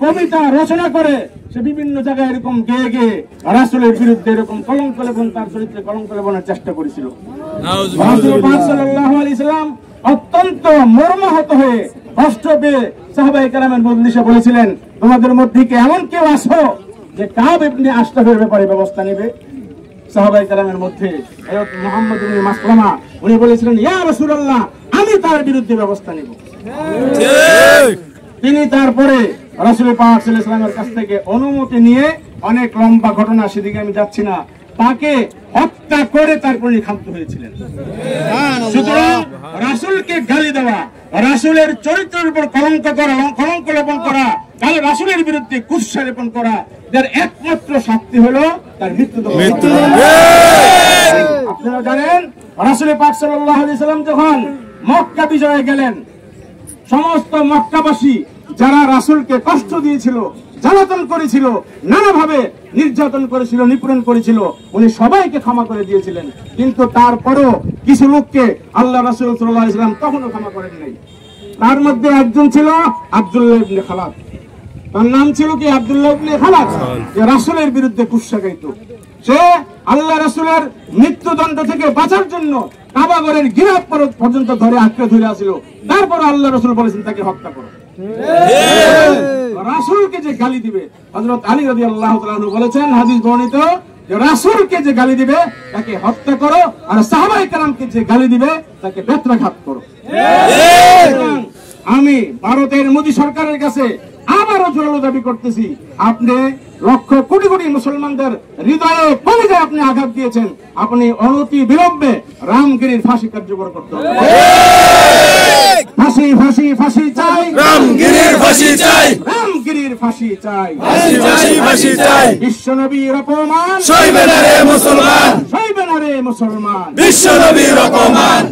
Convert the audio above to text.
কবিতা রচনা করে সে বিভিন্ন জায়গায় এরকম গেয়ে গেয়ে রাসূলের বিরুদ্ধে এরকম কলঙ্ক লেপন, তার চরিত্রে কলঙ্ক লেপনের চেষ্টা করেছিল। রাসূল পাক সাল্লাল্লাহু আলাইহি সাল্লাম অত্যন্ত মর্মাহত হয়ে কষ্ট পেয়ে সাহাবায়ে কেরামের মজলিসে বলেছিলেন, তোমাদের মধ্যে কি এমন কেউ আছো যে কাব ইবনে আশরাফের ব্যাপারে ব্যবস্থা নেবে? সাহাবায়ে কেরামের মধ্যে হযরত মুহাম্মদ ইবনে মাসলামা উনি বলেছিলেন, ইয়া রাসূলুল্লাহ, আমি তার বিরুদ্ধে ব্যবস্থা নেব। তিনি তারপরে রাসূল পাক সাল্লাল্লাহু আলাইহি ওয়াসাল্লামের কাছ থেকে অনুমতি নিয়ে, অনেক লম্বা ঘটনা, সেদিকে আমি যাচ্ছি না, তাকে হত্যা করে তারপরে ক্ষান্ত হয়েছিলেন। সুতরাং রাসূলকে গালি দেওয়া, রাসূলের চরিত্রের উপর কলঙ্ক করা, কলঙ্ক লেপন করা, তাহলে রাসূলের বিরুদ্ধে কুৎসা লেপন করা, যার একমাত্র শাস্তি হলো তার মৃত্যুদণ্ড। আপনারা জানেন রাসূল পাক সাল্লাল্লাহু আলাইহি ওয়াসাল্লাম যখন মক্কা বিজয়ে গেলেন, সমস্ত মক্কাবাসী যারা রাসূলকে কষ্ট দিয়েছিল, জ্বালাতন করেছিল, নানাভাবে নির্যাতন করেছিল, নিপীড়ন করেছিল, উনি সবাইকে ক্ষমা করে দিয়েছিলেন। কিন্তু তারপরও কিছু লোককে আল্লাহ রাসূল সাল্লাল্লাহু আলাইহি ওয়াসাল্লাম তখনও ক্ষমা করেন নাই। তার মধ্যে একজন ছিল আব্দুল্লাহ ইবনে খালাদ। তার নাম ছিল কি? আব্দুল্লাহ ইবনে খালাদ, যে রাসূলের বিরুদ্ধে কুৎসা গাইত। সে আল্লাহ রাসূলের মৃত্যুদণ্ড থেকে বাঁচার জন্য কাবা ঘরের গিরাফ পর্যন্ত ধরে আঁকড়ে ধরে আসিল। তারপর আল্লাহ রাসূল বলেছেন তাকে হত্যা করো। রাসূলকে যে গালি দিবে, হযরত আলী রাদিয়াল্লাহু তাআলা আনহু বলেছেন, হাদিস বর্ণিত, যে রাসূলকে যে গালি দিবে তাকে হত্যা করো, আর সাহাবায়ে কেরামকে যে গালি দিবে তাকে বেত্রাঘাত করো। আমি ভারতের মোদী সরকারের কাছে আবারও জোরালো দাবি করতেছি, আপনি লক্ষ কোটি কোটি মুসলমানদের হৃদয়ে কলিজায় আপনি আঘাত দিয়েছেন, আপনি অনতি বিলম্বে রামগিরির ফাঁসি কার্যকর করতে হবে। ফাঁসি ফাঁসি ফাঁসি চাই, রামগিরির ফাঁসি চাই, রামগিরির ফাঁসি চাই, ফাঁসি ফাঁসি ফাঁসি চাই। বিশ্ব নবীর অপমান সইবে না রে মুসলমান, সইবে না রে মুসলমান, বিশ্ব নবীর অপমান।